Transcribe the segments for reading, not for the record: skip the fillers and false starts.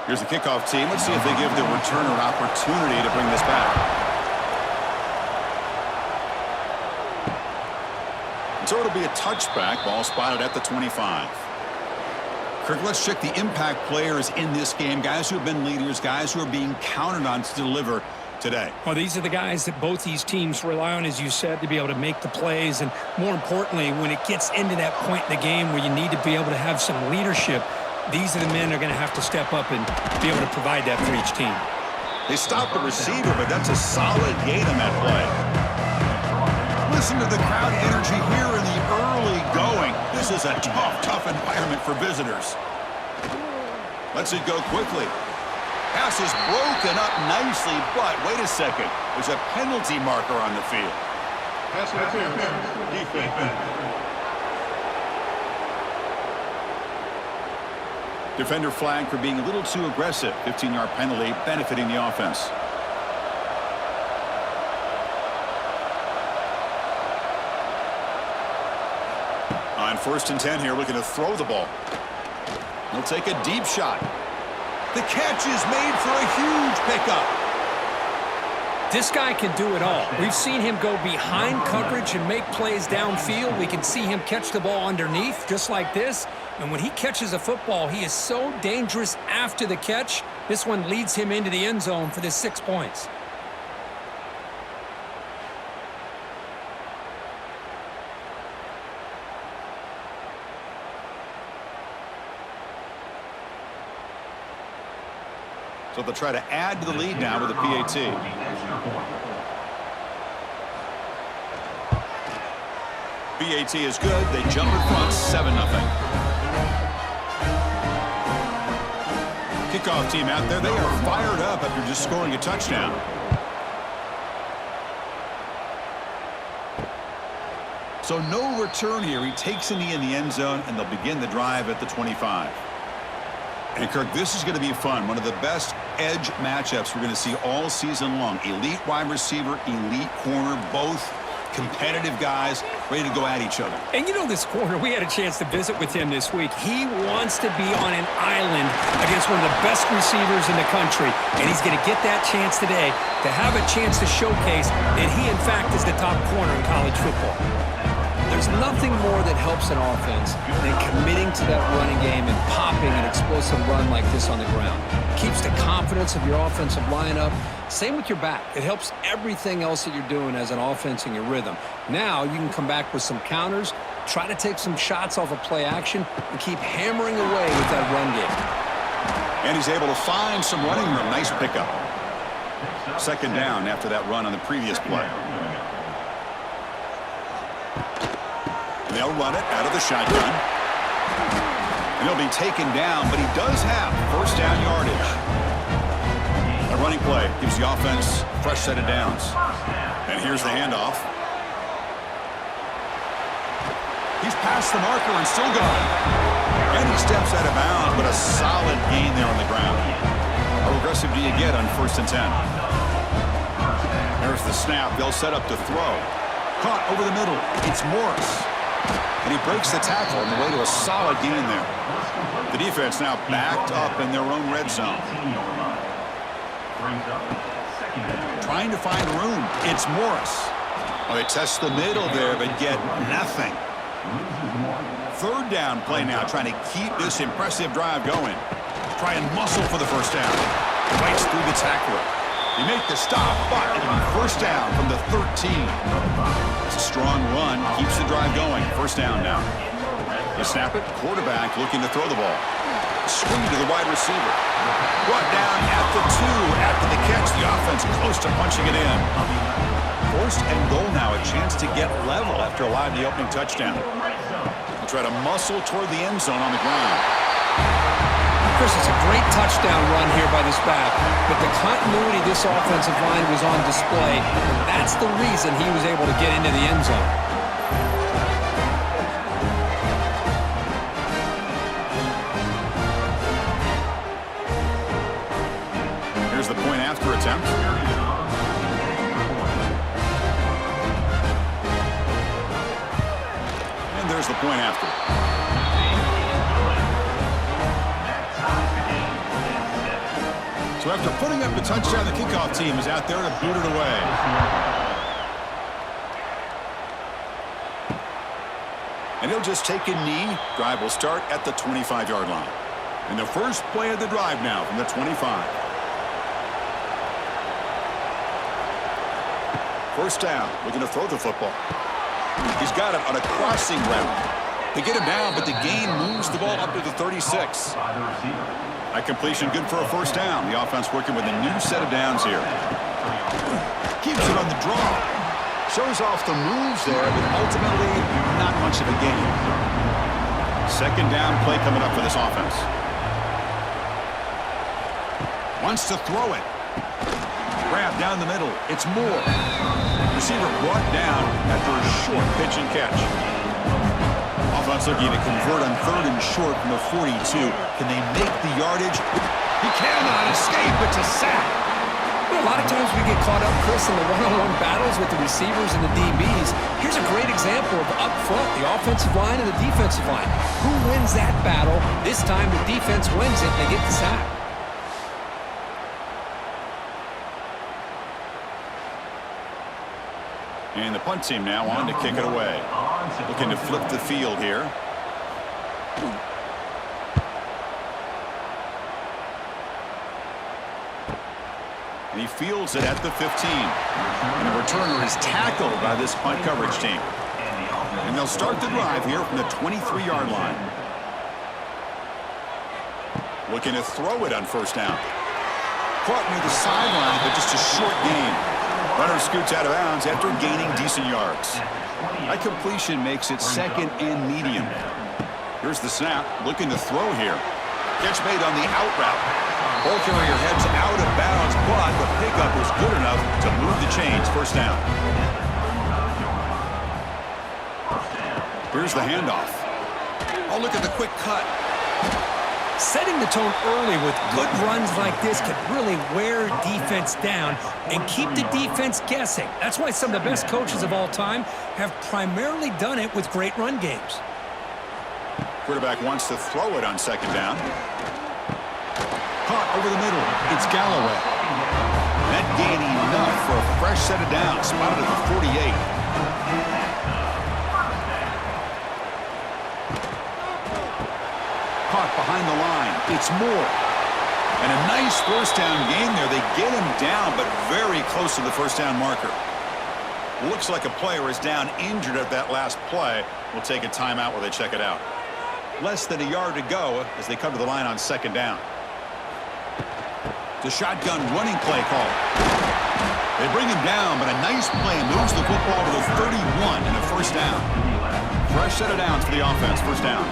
Here's the kickoff team. Let's see if they give the returner an opportunity to bring this back. So it'll be a touchback. Ball spotted at the 25. Kirk, let's check the impact players in this game. Guys who have been leaders, guys who are being counted on to deliver today. Well, these are the guys that both these teams rely on, as you said, to be able to make the plays. And more importantly, when it gets into that point in the game where you need to be able to have some leadership, these are the men that are going to have to step up and be able to provide that for each team. They stopped the receiver, but that's a solid gain on that play. Listen to the crowd energy here in the early going. This is a tough environment for visitors. Lets it go quickly. Pass is broken up nicely, but wait a second. There's a penalty marker on the field. Pass interference. Defense. Defender flag for being a little too aggressive. 15-yard penalty benefiting the offense. On 1st and 10 here, looking to throw the ball. He'll take a deep shot. The catch is made for a huge pickup. This guy can do it all. We've seen him go behind coverage and make plays downfield. We can see him catch the ball underneath, just like this. And when he catches a football, he is so dangerous after the catch. This one leads him into the end zone for the 6 points. So they'll try to add to the lead now with a PAT. PAT is good. They jump in front 7-0. Kickoff team out there. They are fired up after just scoring a touchdown. So no return here. He takes a knee in the end zone, and they'll begin the drive at the 25. And, Kirk, this is going to be fun. One of the best edge matchups we're going to see all season long. Elite wide receiver, elite corner, both competitive guys ready to go at each other. And you know this corner, we had a chance to visit with him this week. He wants to be on an island against one of the best receivers in the country. And he's going to get that chance today to have a chance to showcase that he, in fact, is the top corner in college football. There's nothing more that helps an offense than committing to that running game and popping an explosive run like this on the ground. Keeps the confidence of your offensive lineup. Same with your back. It helps everything else that you're doing as an offense in your rhythm. Now you can come back with some counters, try to take some shots off of play action, and keep hammering away with that run game. And he's able to find some running room. Nice pickup. 2nd down after that run on the previous play. And they'll run it out of the shotgun. And he'll be taken down, but he does have 1st down yardage. A running play gives the offense a fresh set of downs. And here's the handoff. He's past the marker and still going. And he steps out of bounds, but a solid gain there on the ground. How aggressive do you get on 1st and 10? There's the snap. They'll set up to throw. Caught over the middle. It's Morris. And he breaks the tackle on the way to a solid gain there. The defense now backed up in their own red zone. Trying to find room. It's Morris. Oh, they test the middle there, but get nothing. 3rd down play now, trying to keep this impressive drive going. Try and muscle for the 1st down. Bites through the tackler. They make the stop, but it'll be 1st down from the 13. It's a strong run, keeps the drive going. 1st down now. You snap it, quarterback looking to throw the ball. Swing to the wide receiver. Brought down at the 2 after the catch. The offense close to punching it in. 1st and goal now, a chance to get level after allowing the opening touchdown. They'll try to muscle toward the end zone on the ground. Chris, it's a great touchdown run here by this back, but the continuity of this offensive line was on display, and that's the reason he was able to get into the end zone. Here's the point after attempt. And there's the point after. So after putting up the touchdown, the kickoff team is out there to boot it away. And he'll just take a knee. Drive will start at the 25-yard line. And the first play of the drive now from the 25. First down, looking to throw the football. He's got it on a crossing route. They get him down, but the gain moves the ball up to the 36. That completion good for a first down. The offense working with a new set of downs here. Keeps it on the draw. Shows off the moves there, but ultimately not much of a gain. Second down play coming up for this offense. Wants to throw it. Grab down the middle. It's Moore. Receiver brought down after a short pitch and catch. Offense looking to convert on third and short from the 42. Can they make the yardage? He cannot escape. It's a sack. A lot of times we get caught up, Chris, in the one-on-one battles with the receivers and the DBs. Here's a great example of up front, the offensive line and the defensive line. Who wins that battle? This time the defense wins it and they get the sack. And the punt team now on to kick it away. Looking to flip the field here. And he fields it at the 15. And the returner is tackled by this punt coverage team. And they'll start the drive here from the 23-yard line. Looking to throw it on first down. Caught near the sideline, but just a short gain. Runner scoots out of bounds after gaining decent yards. That completion makes it second and medium. Here's the snap, looking to throw here. Catch made on the out route. Ball carrier heads out of bounds, but the pickup was good enough to move the chains. First down. Here's the handoff. Oh, look at the quick cut. Setting the tone early with good runs like this can really wear defense down and keep the defense guessing. That's why some of the best coaches of all time have primarily done it with great run games. Quarterback wants to throw it on second down. Caught over the middle. It's Galloway. That gain enough for a fresh set of downs. Spotted at the 48. Caught behind the line. It's Moore. And a nice first down gain there. They get him down, but very close to the first down marker. Looks like a player is down injured at that last play. We'll take a timeout while they check it out. Less than a yard to go as they come to the line on second down. The shotgun running play call. They bring him down, but a nice play moves the football to the 31 and a first down. Fresh set of downs for the offense. First down.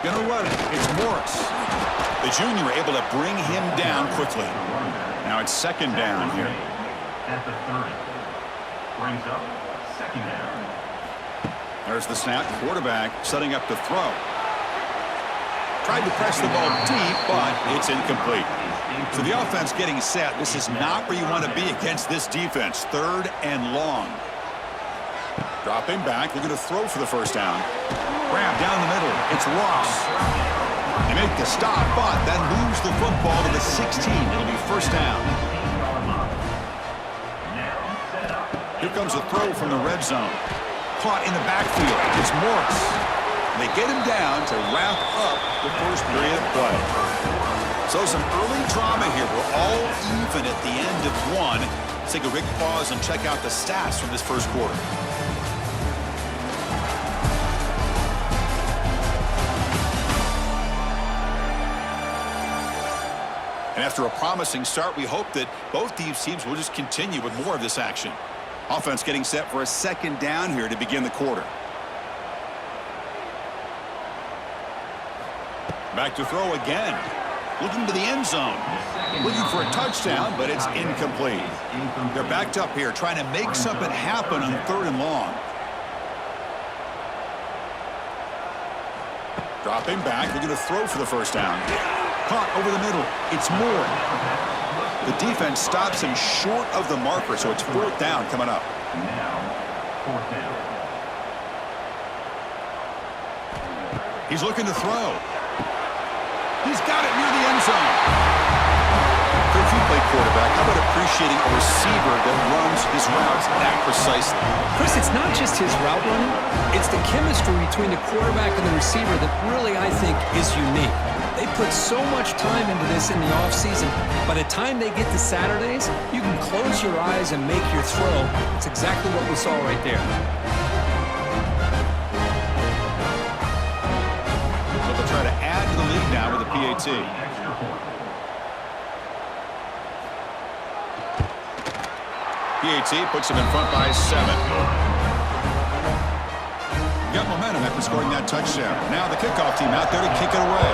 Gonna run it. It's Morris. The junior able to bring him down quickly. Now it's second down here. At the 30. Brings up second down. There's the snap. Quarterback setting up to throw. Tried to press the ball deep, but it's incomplete. So the offense getting set. This is not where you want to be against this defense. Third and long. Dropping back, looking to throw for the first down. Grab down the middle. It's Ross. They make the stop, but that moves the football to the 16. It'll be first down. Here comes a throw from the red zone. Caught in the backfield. It's Morris. They get him down to wrap up the first period of play. So some early drama here. We're all even at the end of one. Let's take a quick pause and check out the stats from this first quarter. And after a promising start, we hope that both these teams will just continue with more of this action. Offense getting set for a second down here to begin the quarter. Back to throw again. Looking to the end zone. Looking for a touchdown, but it's incomplete. They're backed up here trying to make something happen on third and long. Dropping back, looking to throw for the first down. Caught over the middle. It's Moore. The defense stops him short of the marker, so it's fourth down coming up. Now, fourth down. He's looking to throw. He's got it near the end zone. If you play quarterback, how about appreciating a receiver that runs his routes that precisely? Chris, it's not just his route running. It's the chemistry between the quarterback and the receiver that really, I think, is unique. They put so much time into this in the offseason. By the time they get to Saturdays, you can close your eyes and make your throw. It's exactly what we saw right there. So they'll try to add to the lead now with a PAT. PAT puts him in front by 7. Got momentum after scoring that touchdown. Now the kickoff team out there to kick it away.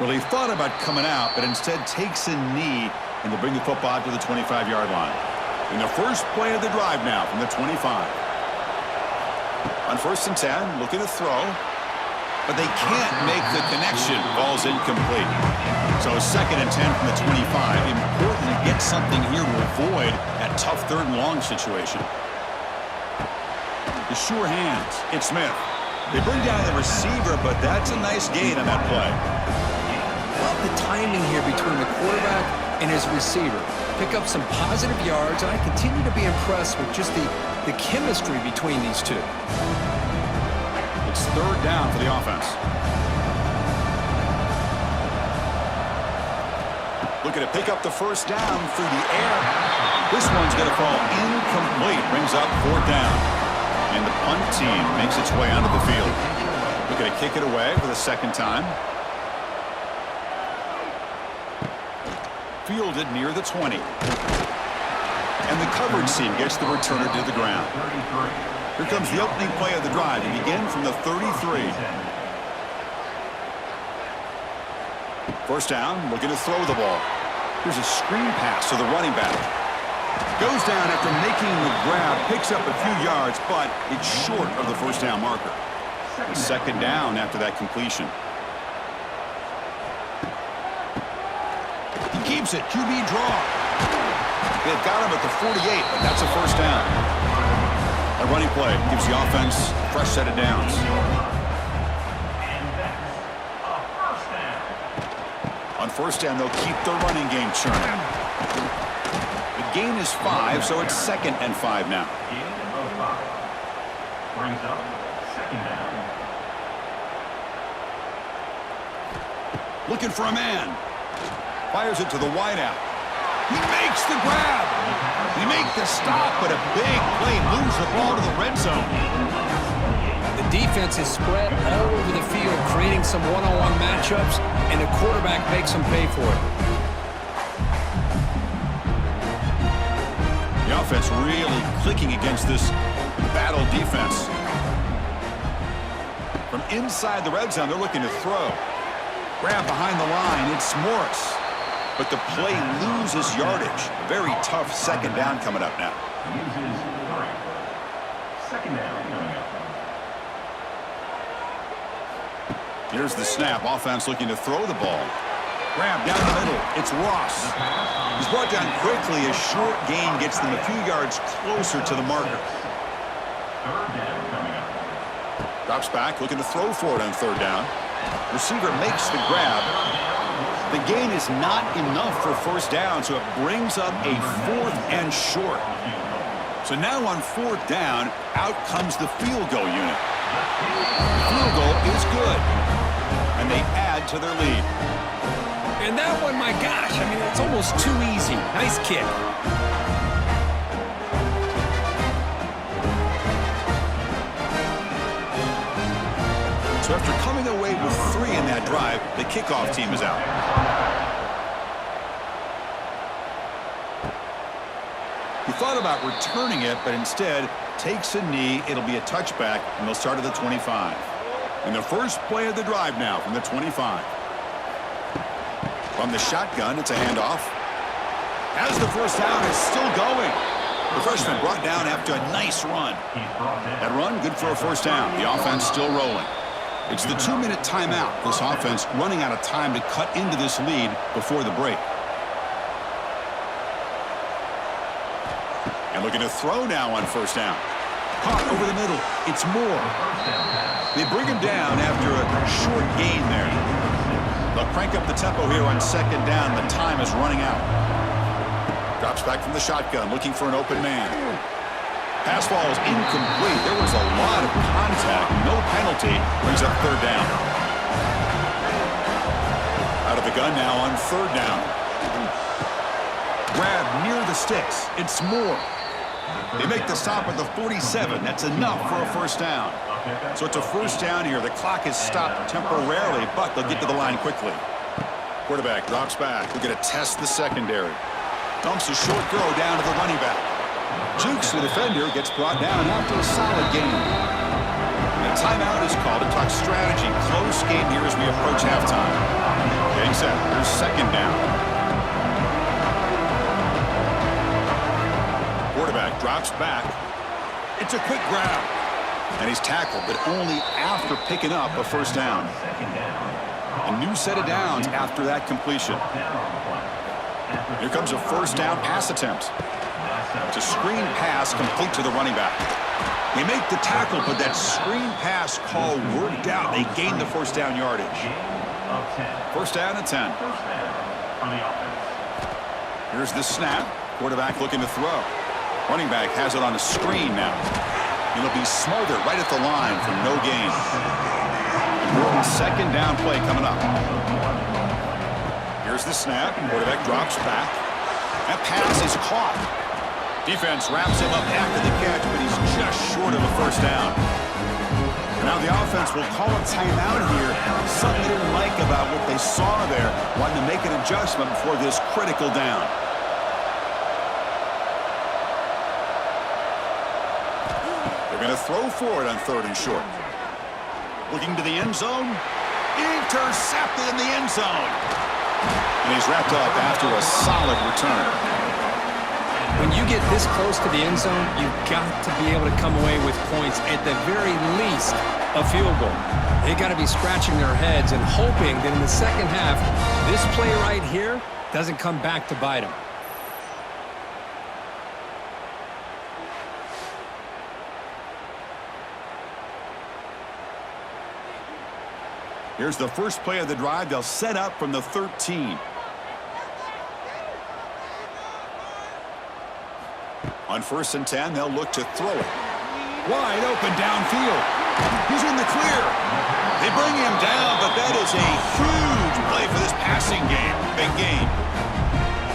Well, he thought about coming out, but instead takes a knee and to bring the football out to the 25-yard line. In the first play of the drive now from the 25. On 1st and 10, looking to throw. But they can't make the connection. Ball's incomplete. So 2nd and 10 from the 25. Important to get something here to avoid that tough 3rd and long situation. The sure hands. It's Smith. They bring down the receiver, but that's a nice gain on that play. Love the timing here between the quarterback and his receiver. Pick up some positive yards, and I continue to be impressed with just the chemistry between these two. It's 3rd down for the offense. Looking to pick up the 1st down through the air. This one's going to fall incomplete. Brings up 4th down. And the punt team makes its way onto the field. Looking to kick it away for the 2nd time. Fielded near the 20. And the coverage team gets the returner to the ground. Here comes the opening play of the drive. We begin from the 33. 1st down, looking to throw the ball. Here's a screen pass to the running back. Goes down after making the grab, picks up a few yards, but it's short of the 1st down marker. 2nd down after that completion. He keeps it, QB draw. They've got him at the 48, but that's a 1st down. A running play gives the offense a fresh set of downs. On 1st down, they'll keep the running game churning. The gain is 5, so it's 2nd and 5 now. Brings up 2nd down. Looking for a man. Fires it to the wideout. He makes the grab. He makes the stop, but a big play moves the ball to the red zone. The defense is spread all over the field, creating some one-on-one matchups, and the quarterback makes them pay for it. The offense really clicking against this battle defense. From inside the red zone, they're looking to throw. Grab behind the line. It's Morris. But the play loses yardage. Very tough 2nd down coming up now. Uses 3. 2nd down coming up. Here's the snap. Offense looking to throw the ball. Grab down the middle. It's Ross. He's brought down quickly. A short gain gets them a few yards closer to the marker. 3rd down coming up. Drops back, looking to throw for it on 3rd down. Receiver makes the grab. The gain is not enough for 1st down, so it brings up a 4th and short. So now on 4th down, out comes the field goal unit. The field goal is good, and they add to their lead. And that one, my gosh, I mean, it's almost too easy. Nice kick. So after coming away with 3 in that drive, the kickoff team is out. He thought about returning it, but instead takes a knee. It'll be a touchback, and they'll start at the 25. In the first play of the drive now from the 25. From the shotgun, it's a handoff. As the 1st down is still going. The freshman brought down after a nice run. That run, good for a 1st down. The offense still rolling. It's the 2-minute timeout. This offense running out of time to cut into this lead before the break. And looking to throw now on 1st down. Caught over the middle. It's Moore. They bring him down after a short gain there. They'll crank up the tempo here on second down. The time is running out. Drops back from the shotgun, looking for an open man. Pass ball is incomplete. There was a lot of contact. No penalty. Brings up third down. Out of the gun now on third down. Grab near the sticks. It's Moore. They make the stop at the 47. That's enough for a first down. So it's a first down here. The clock is stopped temporarily, but they'll get to the line quickly. Quarterback drops back. We're going to test the secondary. Dumps a short throw down to the running back. Jukes the defender, gets brought down after a solid game. A timeout is called to talk strategy. Close game here as we approach halftime. Getting set. Here's second down. Quarterback drops back. It's a quick grab. And he's tackled, but only after picking up a first down. A new set of downs after that completion. Here comes a first down pass attempt. It's a screen pass complete to the running back. They make the tackle, but that screen pass call worked out. They gained the first down yardage. First down and 10. Here's the snap. Quarterback looking to throw. Running back has it on a screen now. It'll be smothered right at the line for no gain. Important second down play coming up. Here's the snap. Quarterback drops back. That pass is caught. Defense wraps him up after the catch, but he's just short of a first down. Now the offense will call a timeout here. Something they didn't like about what they saw there. Wanting to make an adjustment before this critical down. They're going to throw for it on third and short. Looking to the end zone. Intercepted in the end zone. And he's wrapped up after a solid return. When you get this close to the end zone, you've got to be able to come away with points, at the very least, a field goal. They got to be scratching their heads and hoping that in the second half, this play right here doesn't come back to bite them. Here's the first play of the drive. They'll set up from the 13. On first and 10, they'll look to throw it. Wide open downfield. He's in the clear. They bring him down, but that is a huge play for this passing game. Big game.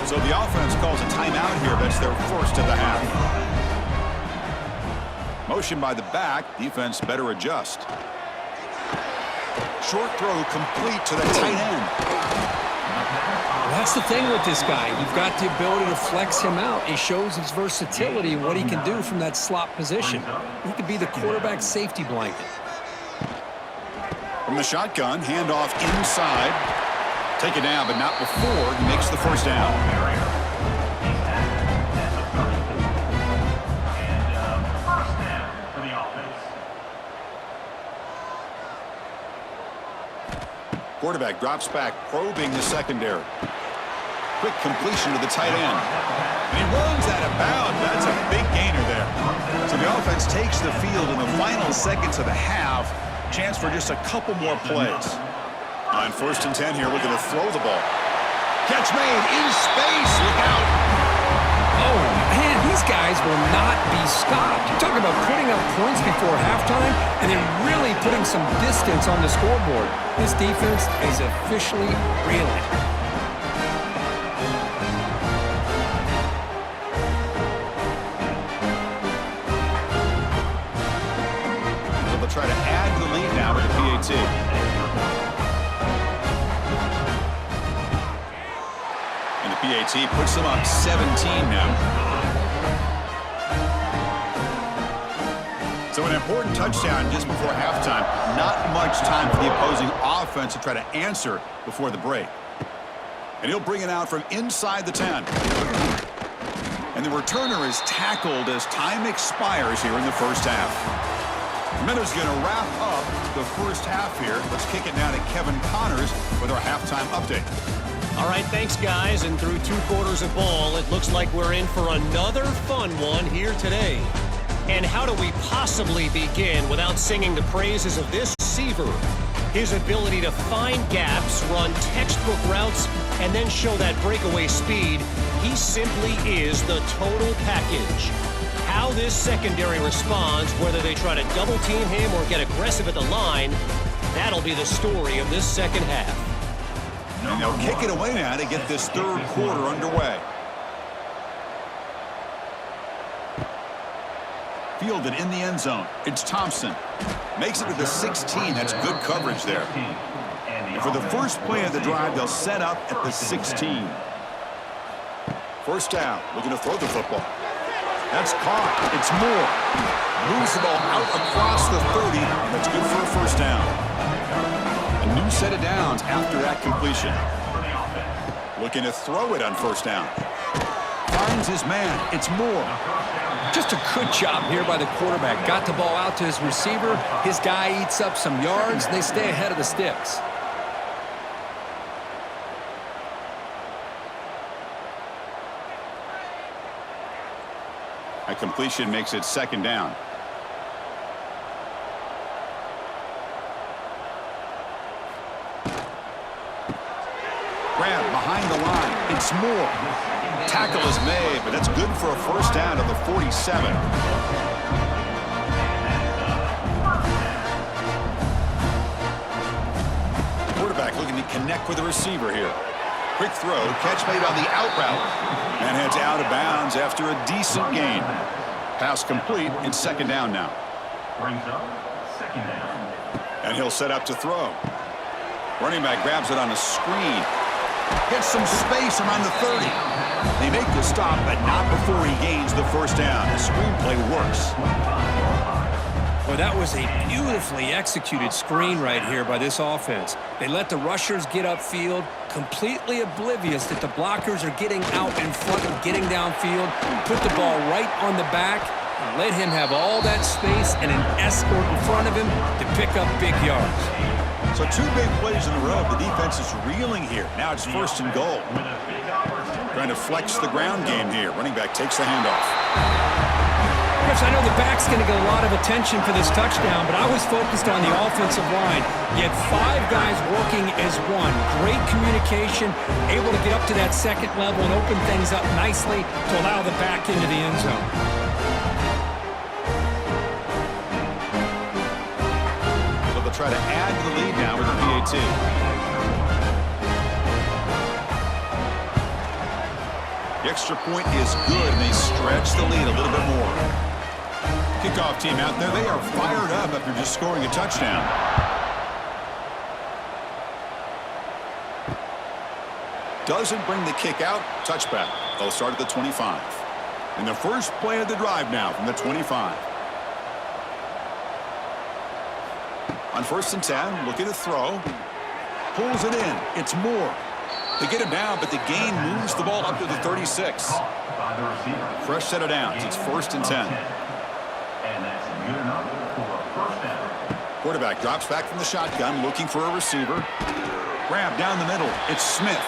So the offense calls a timeout here. That's their first of the half. Motion by the back. Defense better adjust. Short throw complete to the tight end. That's the thing with this guy. You've got the ability to flex him out. He shows his versatility and what he can do from that slot position. He could be the quarterback safety blanket. From the shotgun, handoff inside. Take it down, but not before he makes the first down. Quarterback drops back, probing the secondary. Quick completion to the tight end. And he runs out of bounds. That's a big gainer there. So the offense takes the field in the final seconds of the half. Chance for just a couple more plays. On first and 10 here, looking to throw the ball. Catch made in space. Look out. Oh, man, these guys will not be stopped. You're talking about putting up points before halftime and then really putting some distance on the scoreboard. This defense is officially reeling. Try to add to the lead now with the PAT. And the PAT puts them up 17 now. So an important touchdown just before halftime. Not much time for the opposing offense to try to answer before the break. And he'll bring it out from inside the 10. And the returner is tackled as time expires here in the first half. Minnows going to wrap up the first half here. Let's kick it now to Kevin Connors with our halftime update. All right, thanks, guys. And through 2 quarters of ball, it looks like we're in for another fun one here today. And how do we possibly begin without singing the praises of this receiver? His ability to find gaps, run textbook routes, and then show that breakaway speed. He simply is the total package. How this secondary responds, whether they try to double team him or get aggressive at the line, that'll be the story of this second half. And they'll kick it away now to get this third quarter underway. Fielded in the end zone. It's Thompson. Makes it to the 16. That's good coverage there. And for the first play of the drive, they'll set up at the 16. First down. Looking to throw the football. That's caught. It's Moore. Moves the ball out across the 30. That's good for a first down. A new set of downs after that completion. Looking to throw it on first down. Finds his man. It's Moore. Just a good job here by the quarterback. Got the ball out to his receiver. His guy eats up some yards, and they stay ahead of the sticks. A completion makes it second down. Grab behind the line. It's Moore. Tackle is made, but that's good for a first down to the 47. Quarterback looking to connect with the receiver here. Quick throw, catch made on the out route. And heads out of bounds after a decent gain. Pass complete. It's second down now. Brings up second down. And he'll set up to throw. Running back grabs it on a screen. Gets some space around the 30. They make the stop, but not before he gains the first down. The screenplay works. Well, that was a beautifully executed screen right here by this offense. They let the rushers get upfield, completely oblivious that the blockers are getting out in front and getting downfield, put the ball right on the back, and let him have all that space and an escort in front of him to pick up big yards. So two big plays in a row. The defense is reeling here. Now it's first and goal. Trying to flex the ground game here. Running back takes the handoff. Chris, I know the back's going to get a lot of attention for this touchdown, but I was focused on the offensive line. You had 5 guys working as one. Great communication, able to get up to that second level and open things up nicely to allow the back into the end zone. So they'll try to add to the lead now with the PAT. The extra point is good, and they stretch the lead a little bit more. Kickoff team out there. They are fired up after just scoring a touchdown. Doesn't bring the kick out. Touchback. They'll start at the 25. And the first play of the drive now from the 25. On first and 10, looking to throw. Pulls it in. It's Moore. They get him down, but the gain moves the ball up to the 36. Fresh set of downs. It's first and 10. And that's good enough for a first down. Quarterback drops back from the shotgun, looking for a receiver. Grab down the middle. It's Smith.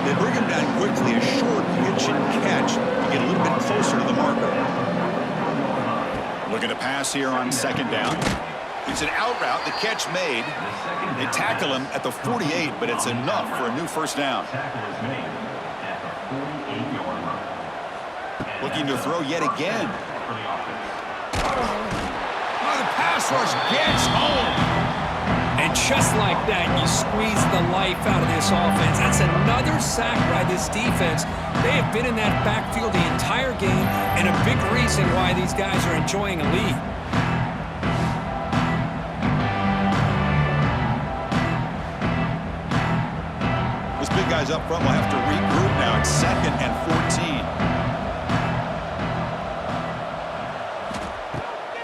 They bring him down quickly. A short pitch and catch to get a little bit closer to the marker. Looking to pass here on second down. It's an out route. The catch made. They tackle him at the 48, but it's enough for a new first down. Tackle is made at the 48-yard line. Looking to throw yet again. For the offense. Oh, the pass rush gets home. And just like that, you squeeze the life out of this offense. That's another sack by this defense. They have been in that backfield the entire game, and a big reason why these guys are enjoying a lead. Big guys up front will have to regroup now. It's second and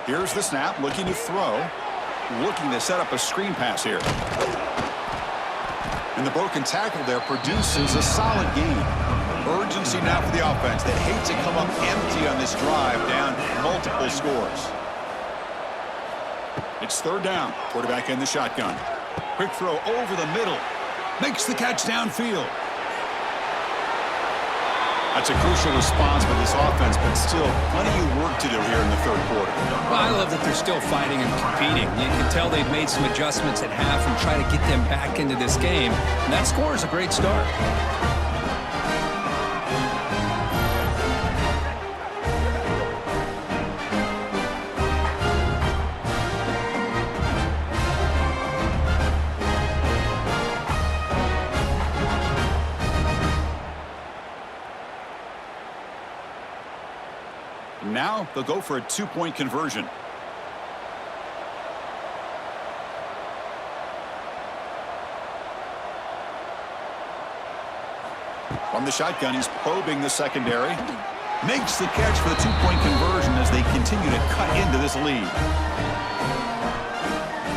14. Here's the snap, looking to throw. Looking to set up a screen pass here. And the broken tackle there produces a solid gain. Urgency now for the offense that hates to come up empty on this drive, down multiple scores. It's third down. Quarterback in the shotgun. Quick throw over the middle. Makes the catch downfield. That's a crucial response for this offense, but still plenty of work to do here in the third quarter. Well, I love that they're still fighting and competing. You can tell they've made some adjustments at half and try to get them back into this game. And that score is a great start. Now they'll go for a two-point conversion. From the shotgun, he's probing the secondary. Makes the catch for the two-point conversion as they continue to cut into this lead.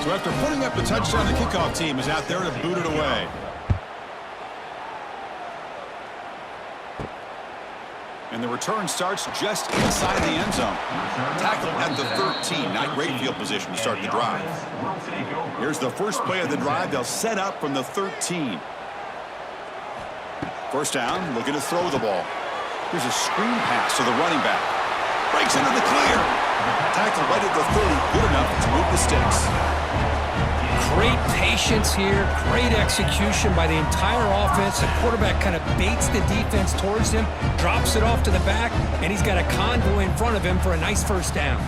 So after putting up the touchdown, the kickoff team is out there to boot it away. And the return starts just inside the end zone. Tackle at the 13. Not great field position to start the drive. Here's the first play of the drive. They'll set up from the 13. First down, looking to throw the ball. Here's a screen pass to the running back. Breaks into the clear. Tackle right at the 30. Good enough to move the sticks. Great patience here, great execution by the entire offense. The quarterback kind of baits the defense towards him, drops it off to the back, and he's got a convoy in front of him for a nice first down.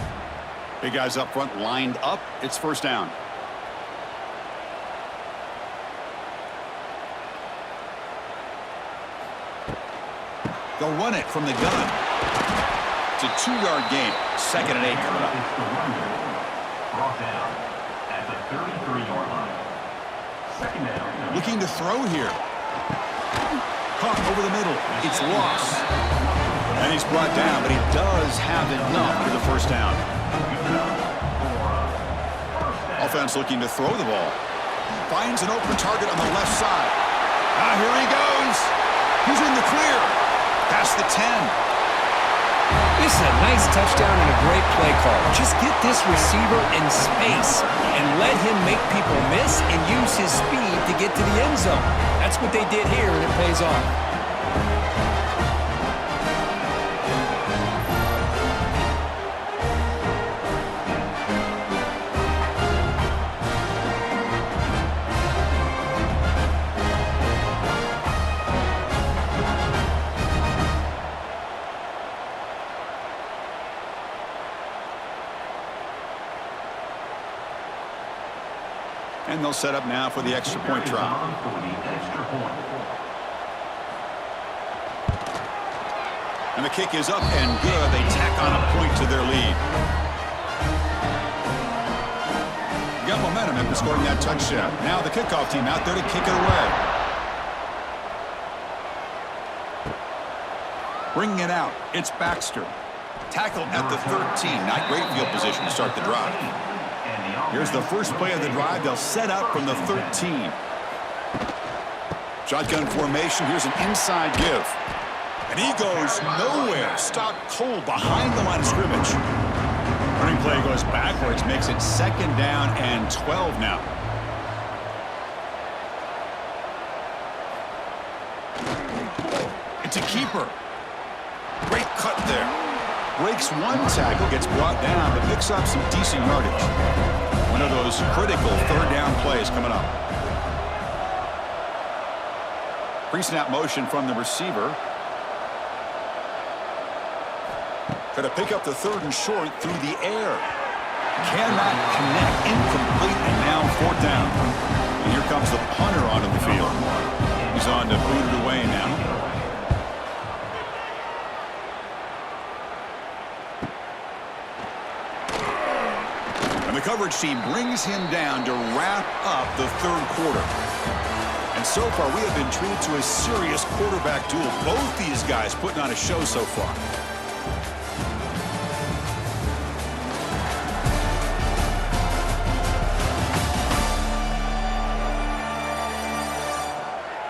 Big guys up front lined up. It's first down. They'll run it from the gun. It's a 2-yard gain. 2nd and 8 coming up. Brought down at the 33-yard line. 2nd down. Looking to throw here. Caught over the middle. It's lost. And he's brought down, but he does have enough for the first down. Offense looking to throw the ball. Finds an open target on the left side. Ah, here he goes. He's in the clear. Past the 10. This is a nice touchdown and a great play call. Just get this receiver in space and let him make people miss and use his speed to get to the end zone. That's what they did here, and it pays off. And they'll set up now for the extra point try. And the kick is up and good. They tack on a point to their lead. Got momentum after scoring that touchdown. Now the kickoff team out there to kick it away. Bringing it out, it's Baxter. Tackle at the 13. Not great field position to start the drive. Here's the first play of the drive. They'll set up from the 13. Shotgun formation. Here's an inside give. And he goes nowhere. Stopped cold behind the line of scrimmage. Running play goes backwards. Makes it 2nd down and 12 now. It's a keeper. Great cut there. Breaks one tackle, gets brought down, but picks up some decent yardage. One of those critical 3rd down plays coming up. Pre-snap motion from the receiver. Try to pick up the 3rd and short through the air. Cannot connect, incomplete, and now 4th down. And here comes the punter onto the field. He's on to boot it away now. The coverage team brings him down to wrap up the 3rd quarter. And so far, we have been treated to a serious quarterback duel. Both these guys putting on a show so far.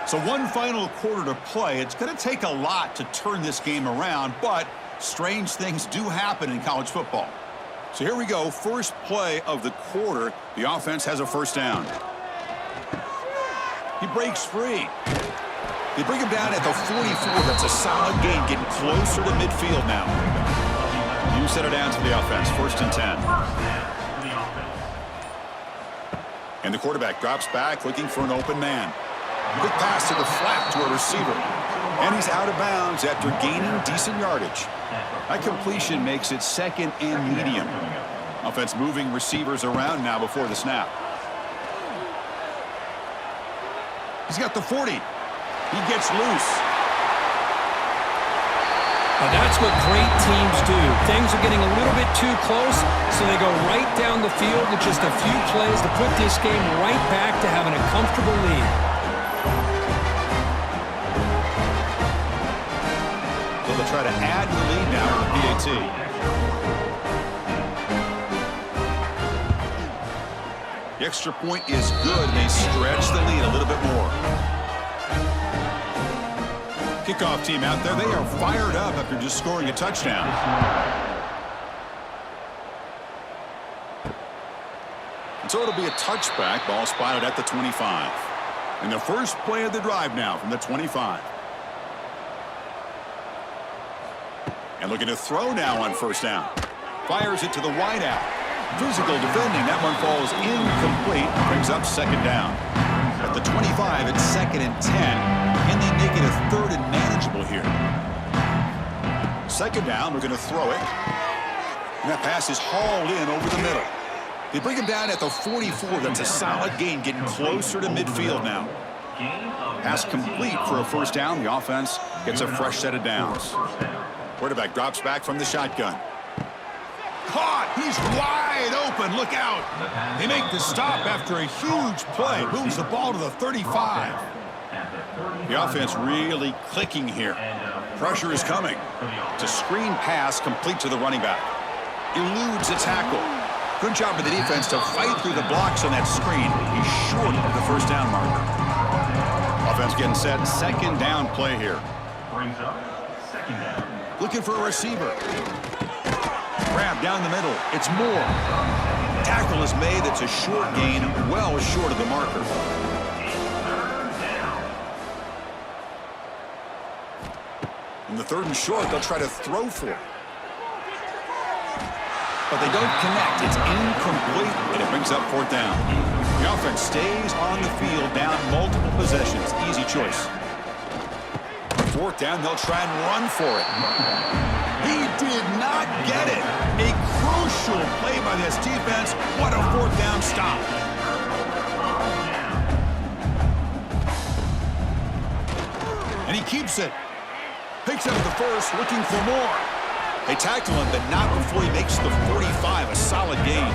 So one final quarter to play. It's going to take a lot to turn this game around, but strange things do happen in college football. So here we go, first play of the quarter. The offense has a first down. He breaks free. They bring him down at the 44. That's a solid gain, getting closer to midfield now. You set it down to the offense, 1st and 10. And the quarterback drops back, looking for an open man. Quick pass to the flat to a receiver. And he's out of bounds after gaining decent yardage. That completion makes it 2nd and medium. Offense moving receivers around now before the snap. He's got the 40. He gets loose. Now that's what great teams do. Things are getting a little bit too close, so they go right down the field with just a few plays to put this game right back to having a comfortable lead. So they'll try to add the lead now with the PAT. The extra point is good, and they stretch the lead a little bit more. Kickoff team out there, they are fired up after just scoring a touchdown. And so it'll be a touchback, ball spotted at the 25. And the first play of the drive now from the 25. And looking to throw now on 1st down. Fires it to the wideout. Physical defending, that one falls incomplete, brings up 2nd down. At the 25, it's 2nd and 10. Can they make it a 3rd and manageable here? 2nd down, we're going to throw it. And that pass is hauled in over the middle. They bring him down at the 44. That's a solid gain, getting closer to midfield now. Pass complete for a 1st down. The offense gets a fresh set of downs. Quarterback drops back from the shotgun. Caught! He's wide open. Look out. They make the stop after a huge play. Moves the ball to the 35. The offense really clicking here. Pressure is coming. It's a screen pass complete to the running back. Eludes a tackle. Good job of the defense to fight through the blocks on that screen. He's short of the 1st down marker. Offense getting set. 2nd down play here. Brings up 2nd down. Looking for a receiver. Grab down the middle. It's Moore. Tackle is made. It's a short gain, well short of the marker. In the 3rd and short, they'll try to throw for it. But they don't connect. It's incomplete, and it brings up 4th down. The offense stays on the field, down multiple possessions. Easy choice. 4th down, they'll try and run for it. He did not get it. A crucial play by this defense. What a 4th down stop. And he keeps it. Picks up the 1st, looking for more. They tackle him, but not before he makes the 45. A solid gain.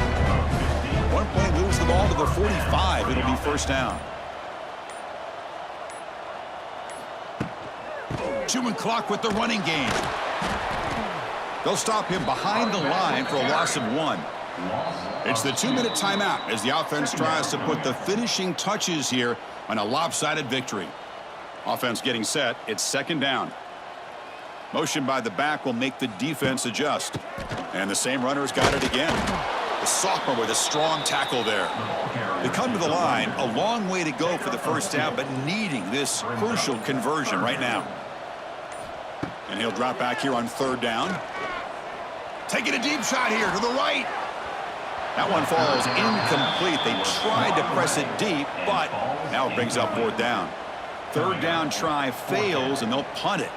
One play moves the ball to the 45. It'll be 1st down. Chewing clock with the running game. They'll stop him behind the line for a loss of 1. It's the 2-minute timeout as the offense tries to put the finishing touches here on a lopsided victory. Offense getting set. It's 2nd down. Motion by the back will make the defense adjust. And the same runner's got it again. The sophomore with a strong tackle there. They come to the line. A long way to go for the 1st down, but needing this crucial conversion right now. And he'll drop back here on 3rd down. Taking a deep shot here to the right. That one falls incomplete. They tried to press it deep, but now it brings up 4th down. 3rd down try fails, and they'll punt it.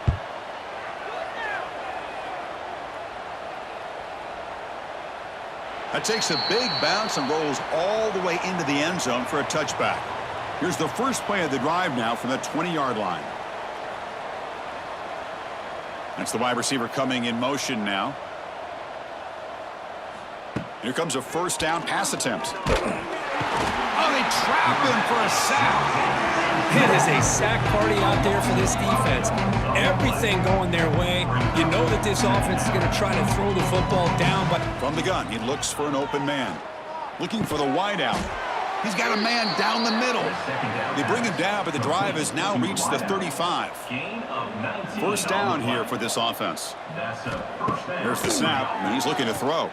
That takes a big bounce and rolls all the way into the end zone for a touchback. Here's the first play of the drive now from the 20-yard line. That's the wide receiver coming in motion now. Here comes a 1st down pass attempt. Oh, they trap him for a sack. It is a sack party out there for this defense. Everything going their way. You know that this offense is going to try to throw the football down. But from the gun, he looks for an open man. Looking for the wideout. He's got a man down the middle. They bring him down, but the drive has now reached the 35. 1st down here for this offense. Here's the snap, and he's looking to throw.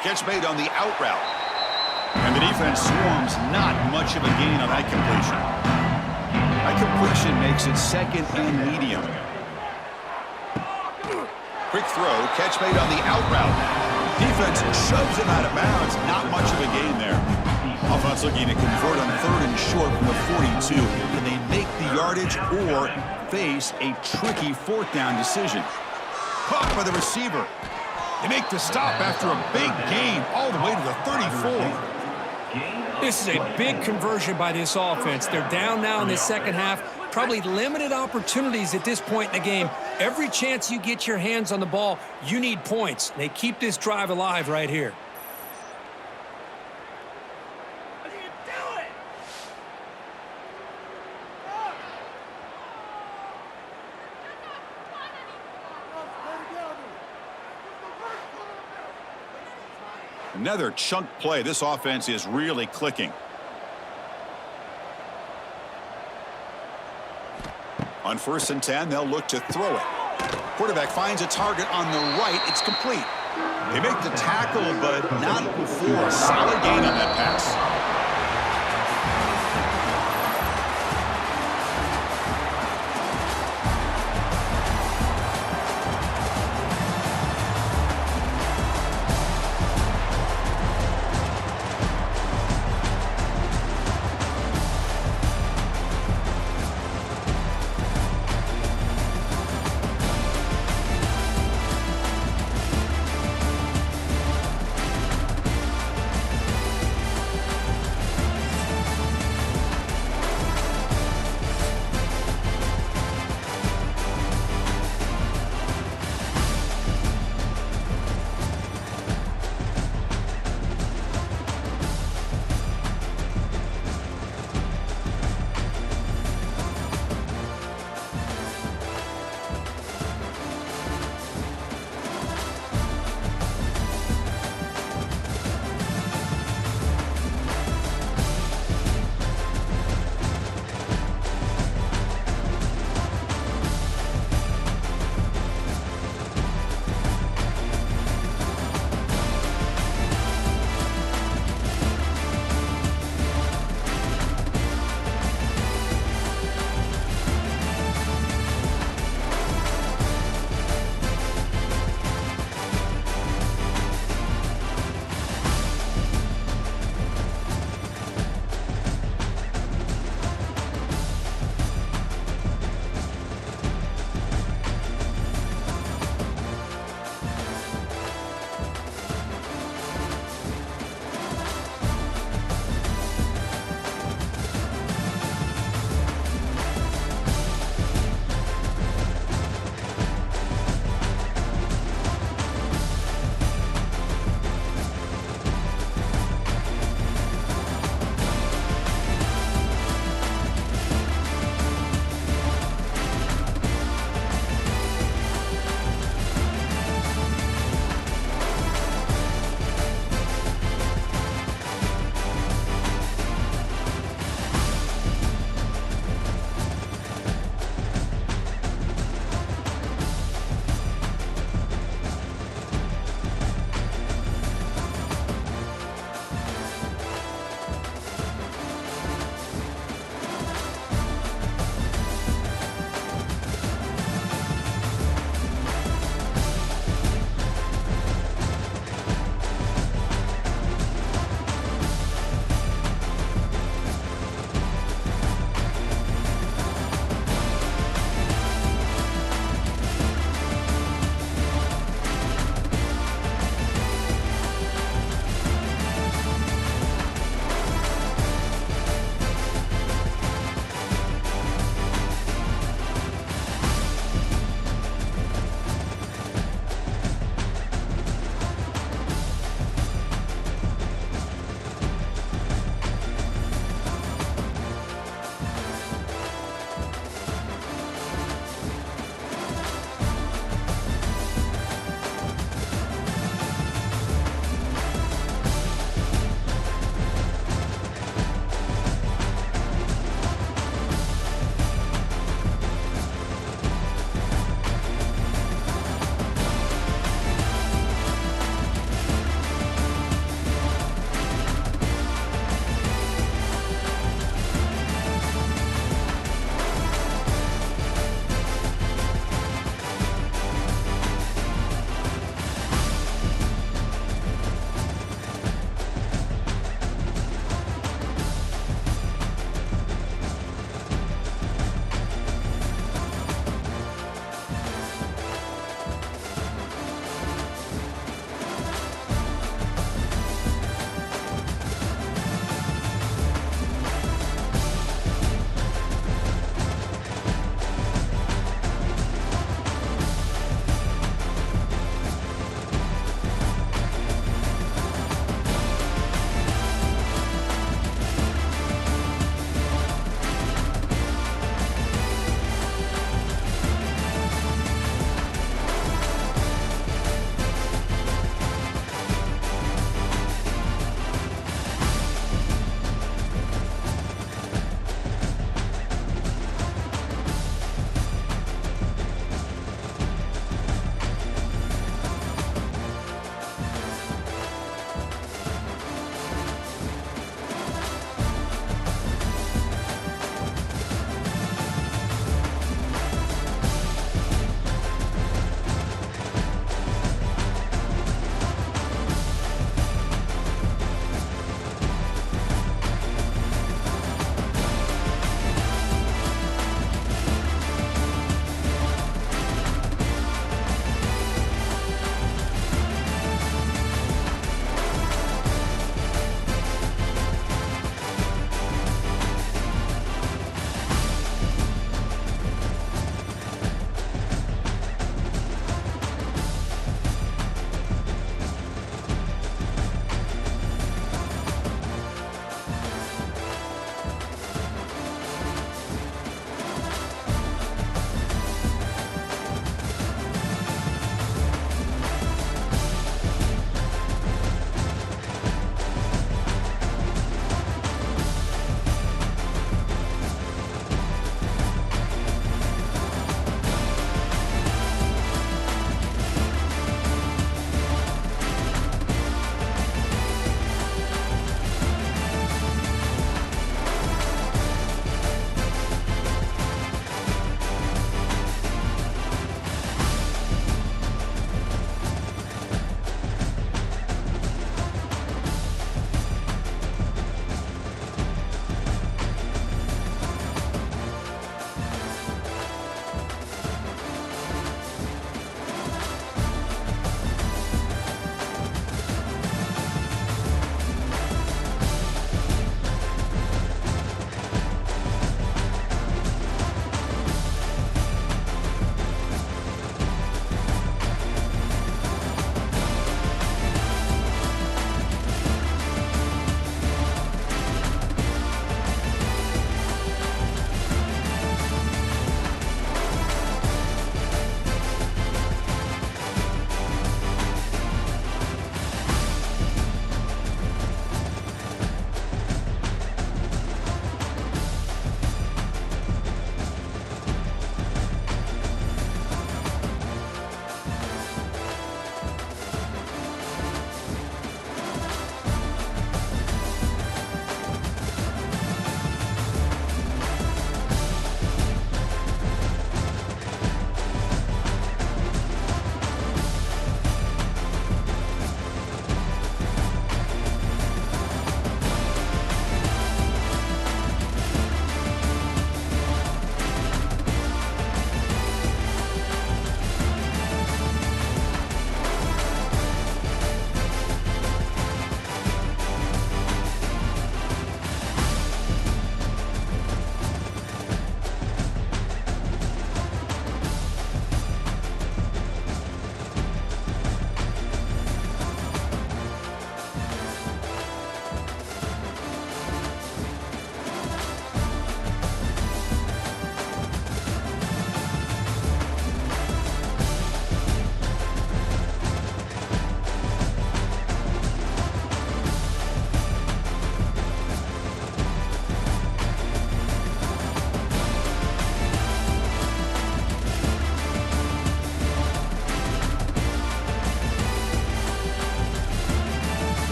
Catch made on the out route. And the defense swarms, not much of a gain on that completion. That completion makes it second and medium. Quick throw, catch made on the out route. Defense shoves him out of bounds. Not much of a gain there. Offense looking to convert on 3rd and short from the 42. Can they make the yardage or face a tricky 4th down decision? Caught by the receiver. They make the stop after a big gain all the way to the 34. This is a big conversion by this offense. They're down now in the second half. Probably limited opportunities at this point in the game. Every chance you get your hands on the ball, you need points. They keep this drive alive right here. Another chunk play. This offense is really clicking. On 1st and 10, they'll look to throw it. Quarterback finds a target on the right. It's complete. They make the tackle, but not before a solid gain on that pass.